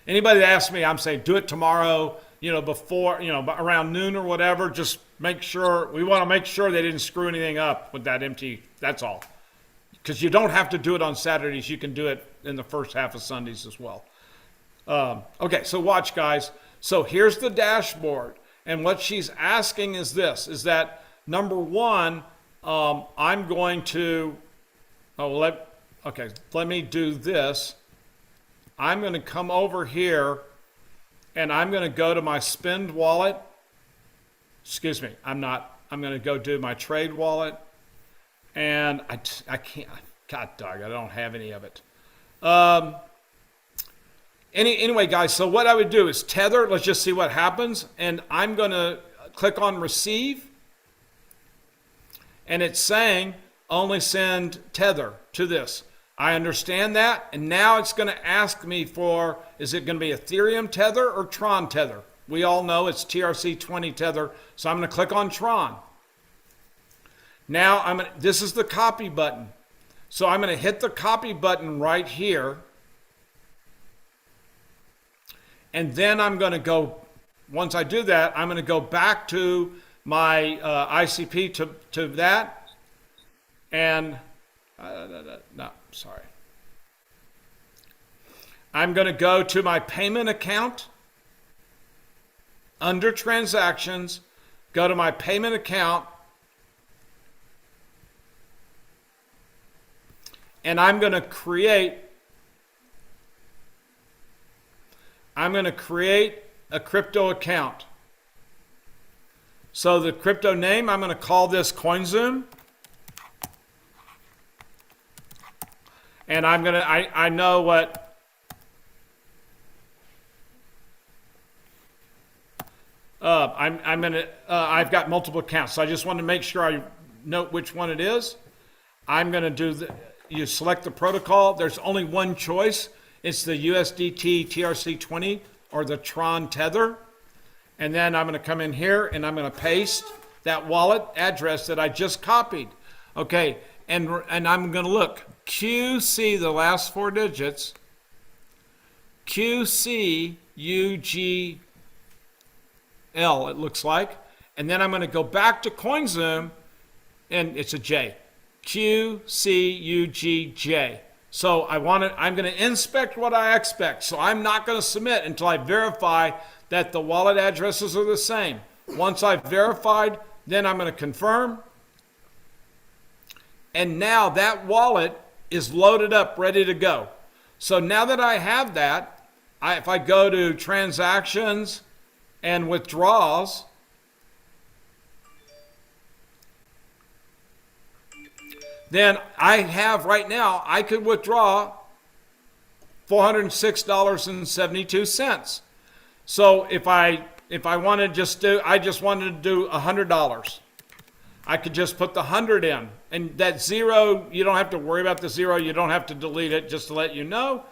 Speaker 2: anybody that asks me, I'm saying, do it tomorrow, before, around noon or whatever. Just make sure, we want to make sure they didn't screw anything up with that MT. That's all. Because you don't have to do it on Saturdays. You can do it in the first half of Sundays as well. Okay, so watch, guys. So here's the dashboard. And what she's asking is this, is that number one, I'm going to, let me do this. I'm going to come over here and I'm going to go to my spend wallet. Excuse me, I'm going to go do my trade wallet. And I can't, God dog, I don't have any of it. Anyway, guys, so what I would do is tether. Let's just see what happens. And I'm going to click on receive. And it's saying only send tether to this. I understand that. And now it's going to ask me for, is it going to be Ethereum tether or Tron tether? We all know it's TRC20 tether. So I'm going to click on Tron. Now this is the copy button. So I'm going to hit the copy button right here. And then I'm going to go, once I do that, I'm going to go back to my ICP to that. And, no, sorry. I'm going to go to my payment account. Under transactions, go to my payment account. And I'm going to create a crypto account. So the crypto name, I'm going to call this CoinZoom. And I know what, I've got multiple accounts. So I just want to make sure I note which one it is. I'm going to do you select the protocol. There's only one choice. It's the USDT TRC20 or the Tron Tether. And then I'm going to come in here and I'm going to paste that wallet address that I just copied. Okay, and I'm going to look. QC, the last four digits. QCUGL, it looks like. And then I'm going to go back to CoinZoom, and it's a J. QCUGJ. So I'm going to inspect what I expect. So I'm not going to submit until I verify that the wallet addresses are the same. Once I've verified, then I'm going to confirm. And now that wallet is loaded up, ready to go. So now that I have that, if I go to transactions and withdrawals, then I have right now, I could withdraw $406.72. So if I want to I just wanted to do $100. I could just put the 100 in, and that zero, you don't have to worry about the zero. You don't have to delete it, just to let you know.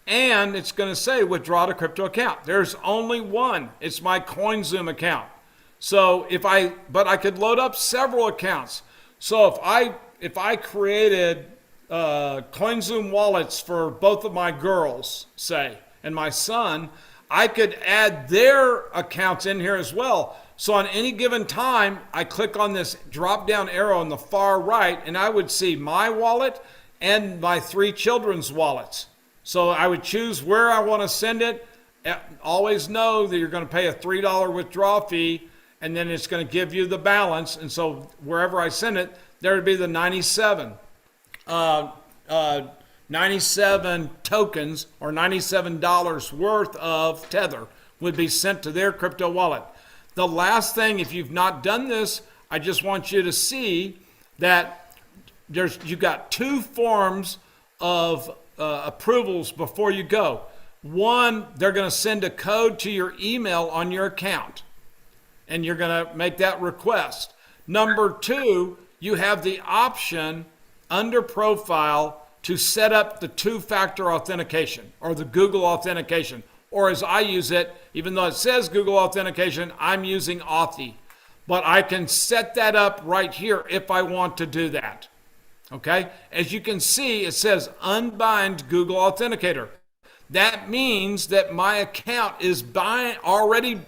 Speaker 2: And it's going to say withdraw to crypto account. There's only one. It's my CoinZoom account. So but I could load up several accounts. So if I created CoinZoom wallets for both of my girls, say, and my son, I could add their accounts in here as well. So on any given time, I click on this drop down arrow on the far right, and I would see my wallet and my three children's wallets. So I would choose where I want to send it. Always know that you're going to pay a $3 withdrawal fee, and then it's going to give you the balance. And so wherever I send it, there would be the 97 tokens or $97 worth of Tether would be sent to their crypto wallet. The last thing, if you've not done this, I just want you to see that you've got two forms of approvals before you go. One, they're going to send a code to your email on your account, and you're going to make that request. Number two, you have the option under profile to set up the two-factor authentication or the Google authentication, or as I use it, even though it says Google authentication, I'm using Authy. But I can set that up right here if I want to do that. Okay? As you can see, it says unbind Google Authenticator. That means that my account is already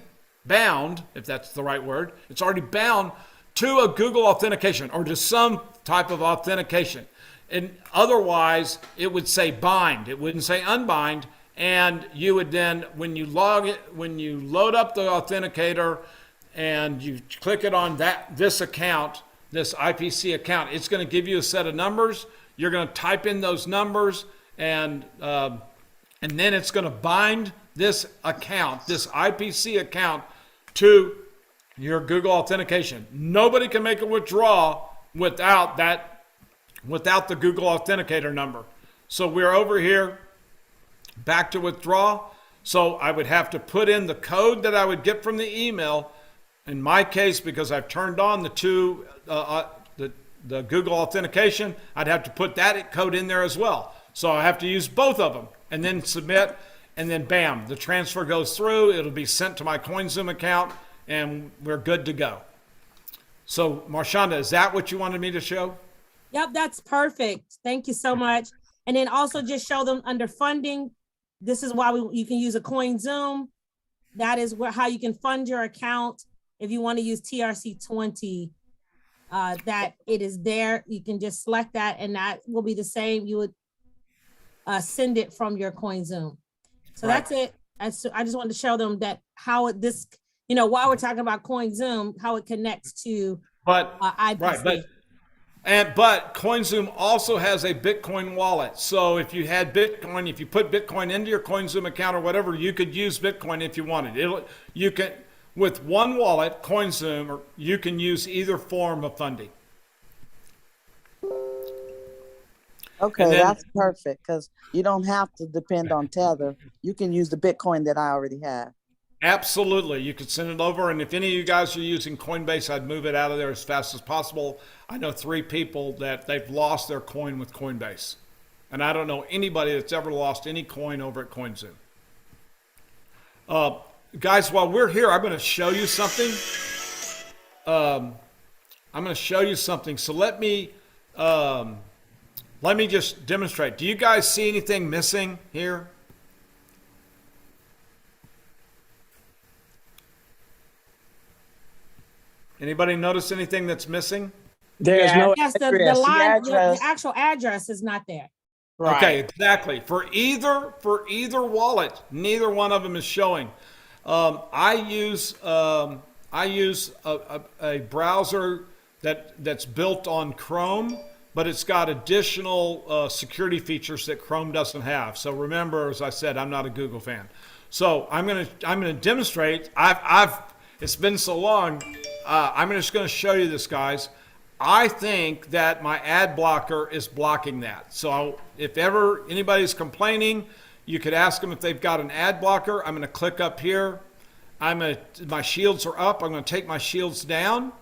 Speaker 2: bound, if that's the right word. It's already bound to a Google authentication or to some type of authentication. And otherwise, it would say bind. It wouldn't say unbind. And you would then, when you load up the authenticator and you click it on this account, this IPC account, it's going to give you a set of numbers. You're going to type in those numbers, and then it's going to bind this account, this IPC account, to your Google authentication. Nobody can make a withdrawal without the Google authenticator number. So we're over here, back to withdraw. So I would have to put in the code that I would get from the email. In my case, because I've turned on the Google authentication, I'd have to put that code in there as well. So I have to use both of them and then submit, and then bam, the transfer goes through. It'll be sent to my CoinZoom account, and we're good to go. So Marshonda, is that what you wanted me to show?
Speaker 1: Yep, that's perfect. Thank you so much. And then also just show them under funding. This is why you can use a CoinZoom. That is how you can fund your account. If you want to use TRC20, that it is there. You can just select that, and that will be the same. You would send it from your CoinZoom. So right. That's it. I just wanted to show them that how while we're talking about CoinZoom, how it connects to IPC.
Speaker 2: Right, but CoinZoom also has a Bitcoin wallet. So if you had Bitcoin, if you put Bitcoin into your CoinZoom account or whatever, you could use Bitcoin if you wanted. You can, with one wallet, CoinZoom, or you can use either form of funding.
Speaker 4: Okay, that's perfect, because you don't have to depend on Tether. You can use the Bitcoin that I already have.
Speaker 2: Absolutely. You could send it over. And if any of you guys are using Coinbase, I'd move it out of there as fast as possible. I know 3 people that they've lost their coin with Coinbase. And I don't know anybody that's ever lost any coin over at CoinZoom. Guys, while we're here, I'm going to show you something. So let me just demonstrate. Do you guys see anything missing here? Anybody notice anything that's missing?
Speaker 5: There's no
Speaker 1: yes, the actual address is not there.
Speaker 2: Right. Okay, exactly. For either wallet, neither one of them is showing. I use a browser that's built on Chrome, but it's got additional security features that Chrome doesn't have. So remember, as I said, I'm not a Google fan. So I'm gonna demonstrate. It's been so long. I'm just going to show you this, guys. I think that my ad blocker is blocking that. So if ever anybody's complaining, you could ask them if they've got an ad blocker. I'm going to click up here. My shields are up. I'm going to take my shields down.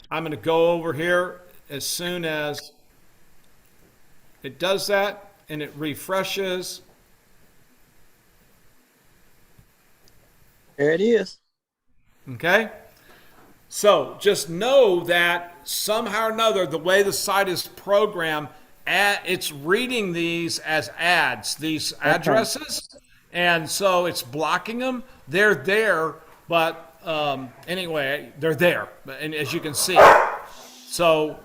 Speaker 2: I'm going to go over here as soon as it does that and it refreshes.
Speaker 5: There it is.
Speaker 2: Okay. So just know that somehow or another, the way the site is programmed, it's reading these as ads, these addresses. And so it's blocking them. They're there, but anyway, they're there. And as you can see. So,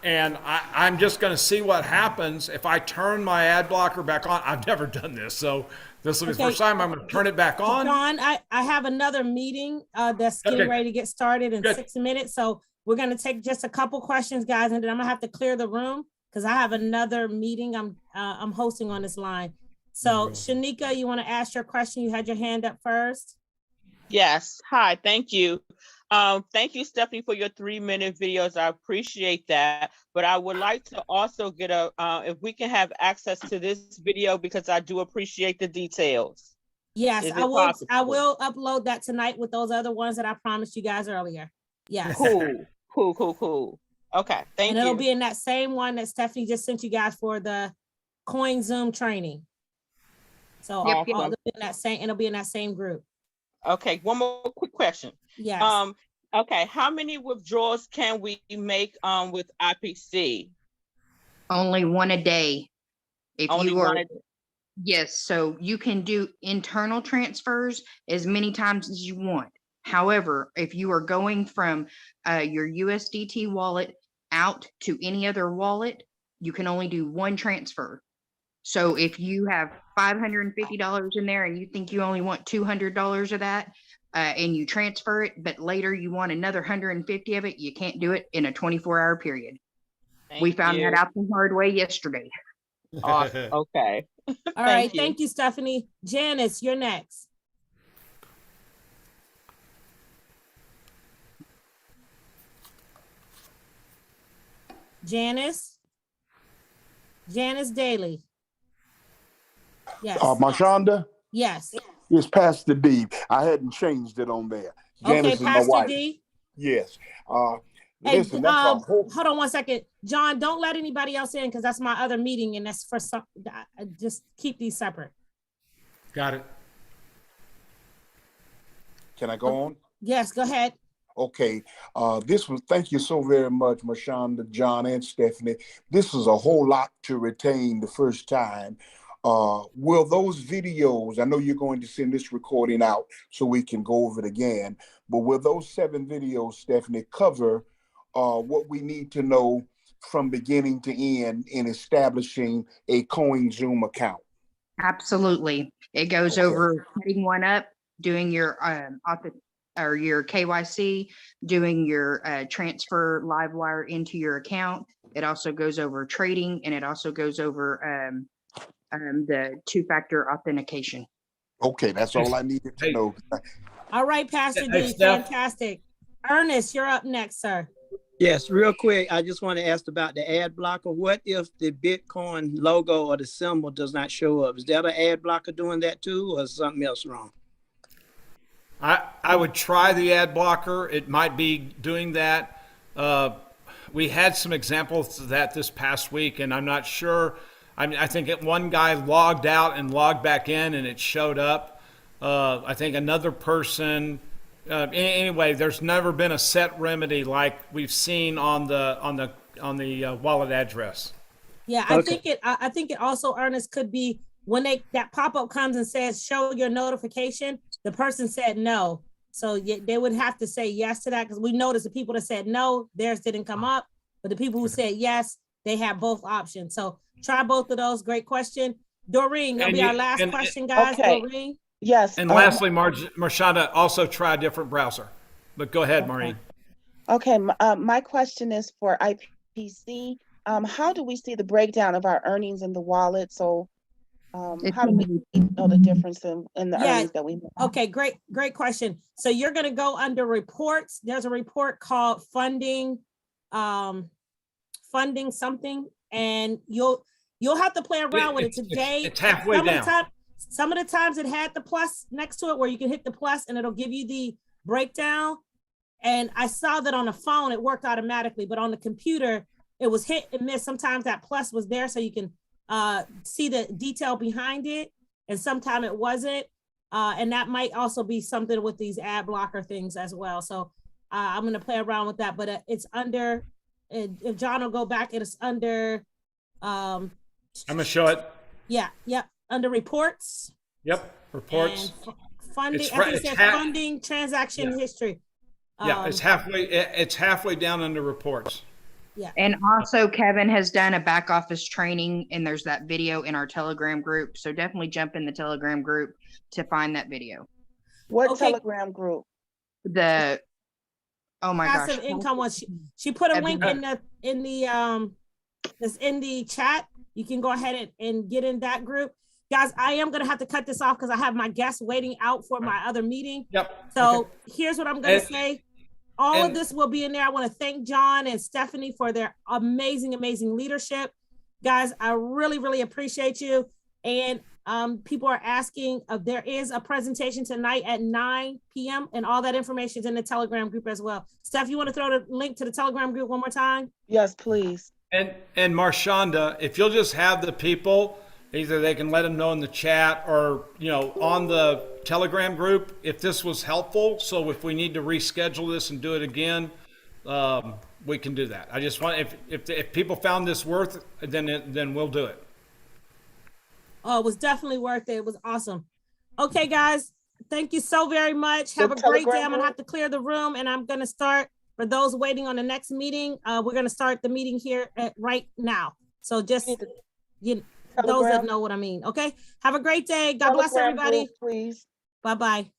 Speaker 2: and I'm just going to see what happens if I turn my ad blocker back on. I've never done this. So this will be the first time I'm going to turn it back on.
Speaker 1: John, I have another meeting that's getting ready to get started in 6 minutes. So we're going to take just a couple questions, guys, and then I'm going to have to clear the room because I have another meeting I'm hosting on this line. So Shanika, you want to ask your question? You had your hand up first.
Speaker 6: Yes. Hi. Thank you. Thank you, Stephanie, for your 3-minute videos. I appreciate that. But I would like to also get if we can have access to this video, because I do appreciate the details.
Speaker 1: Yes, I will upload that tonight with those other ones that I promised you guys earlier. Yes.
Speaker 6: Cool. Okay, thank
Speaker 1: And it'll
Speaker 6: you.
Speaker 1: be in that same one that Stephanie just sent you guys for the CoinZoom training. So
Speaker 6: Yep, yep.
Speaker 1: it'll be in that same group.
Speaker 6: Okay, one more quick question.
Speaker 1: Yes.
Speaker 6: Okay, how many withdrawals can we make with IPC?
Speaker 5: Only one a day. If
Speaker 6: Only
Speaker 5: you are,
Speaker 6: one a-
Speaker 5: yes, so you can do internal transfers as many times as you want. However, if you are going from your USDT wallet out to any other wallet, you can only do one transfer. So if you have $550 in there and you think you only want $200 of that, and you transfer it, but later you want another 150 of it, you can't do it in a 24-hour period. We found that out the hard way yesterday.
Speaker 6: Awesome. Okay.
Speaker 1: All right. Thank you, Stephanie. Janice, you're next. Janice Daly. Yes.
Speaker 7: Marshonda?
Speaker 1: Yes.
Speaker 7: It's Pastor D. I hadn't changed it on there.
Speaker 1: Okay,
Speaker 7: Janice is my
Speaker 1: Pastor
Speaker 7: wife.
Speaker 1: D.
Speaker 7: Yes.
Speaker 1: Hey,
Speaker 7: Listen, that's a whole...
Speaker 1: hold on one second. John, don't let anybody else in because that's my other meeting and that's for some, just keep these separate.
Speaker 2: Got it.
Speaker 7: Can I go on?
Speaker 1: Yes, go ahead.
Speaker 7: Okay. Thank you so very much, Marshonda, John, and Stephanie. This is a whole lot to retain the first time. Will those videos, I know you're going to send this recording out so we can go over it again, but will those 7 videos, Stephanie, cover what we need to know from beginning to end in establishing a CoinZoom account?
Speaker 5: Absolutely. It goes
Speaker 7: Okay.
Speaker 5: over setting one up, doing your your KYC, doing your transfer live wire into your account. It also goes over trading, and it also goes over the 2-factor authentication.
Speaker 7: Okay, that's all I needed to know.
Speaker 1: All right, Pastor D, fantastic. Ernest, you're up next, sir.
Speaker 8: Yes, real quick, I just want to ask about the ad blocker. What if the Bitcoin logo or the symbol does not show up? Is that an ad blocker doing that too, or is something else wrong?
Speaker 2: I would try the ad blocker. It might be doing that. We had some examples of that this past week, and I'm not sure. I think one guy logged out and logged back in, and it showed up. I think another person. Anyway, there's never been a set remedy like we've seen on the wallet address.
Speaker 1: Yeah, okay. I think it also, Ernest, could be when that pop-up comes and says show your notification, the person said no. So they would have to say yes to that, because we noticed the people that said no, theirs didn't come up, but the people who said yes, they have both options. So try both of those. Great question. Doreen, that'll be our last question, guys. Okay. Doreen.
Speaker 9: Yes.
Speaker 2: And lastly, Marshonda, also try a different browser. But go ahead, Maureen.
Speaker 9: Okay. My question is for IPC. How do we see the breakdown of our earnings in the wallet? So how do we know the difference in the earnings that we make?
Speaker 1: Okay, great question. So you're going to go under reports. There's a report called funding something, and you'll have to play around with it today.
Speaker 2: It's halfway down.
Speaker 1: Some of the times it had the plus next to it where you can hit the plus and it'll give you the breakdown. And I saw that on the phone, it worked automatically, but on the computer, it was hit and miss. Sometimes that plus was there so you can see the detail behind it. And sometimes it wasn't. And that might also be something with these ad blocker things as well. So I'm going to play around with that, but it's under, if John will go back, it's under. I'm
Speaker 2: going to show it.
Speaker 1: Yeah. Yep. Under reports.
Speaker 2: Yep. Reports.
Speaker 1: Funding. I think it says funding transaction history.
Speaker 2: Yeah, it's halfway down under reports.
Speaker 1: Yeah.
Speaker 5: And also Kevin has done a back office training, and there's that video in our Telegram group. So definitely jump in the Telegram group to find that video.
Speaker 9: What Telegram group?
Speaker 5: Oh my gosh.
Speaker 1: Passive income was she put a link in the chat. You can go ahead and get in that group. Guys, I am going to have to cut this off because I have my guests waiting out for my other meeting.
Speaker 2: Yep.
Speaker 1: So here's what I'm going to say. All of this will be in there. I want to thank John and Stephanie for their amazing, amazing leadership. Guys, I really, really appreciate you. And People are asking, there is a presentation tonight at 9 p.m. and all that information is in the Telegram group as well. Steph, you want to throw the link to the Telegram group one more time?
Speaker 9: Yes, please.
Speaker 2: And Marshonda, if you'll just have the people, either they can let them know in the chat or, you know, on the Telegram group, if this was helpful. So if we need to reschedule this and do it again, we can do that. I just want, if people found this worth it, then we'll do it.
Speaker 1: Oh, it was definitely worth it. It was awesome. Okay, guys, thank you so very much. Have a great day. I'm gonna have to clear the room, and I'm gonna start, for those waiting on the next meeting, we're gonna start the meeting here right now. So just, those that know what I mean, okay? Have a great day. God bless everybody.
Speaker 9: Please.
Speaker 1: Bye-bye.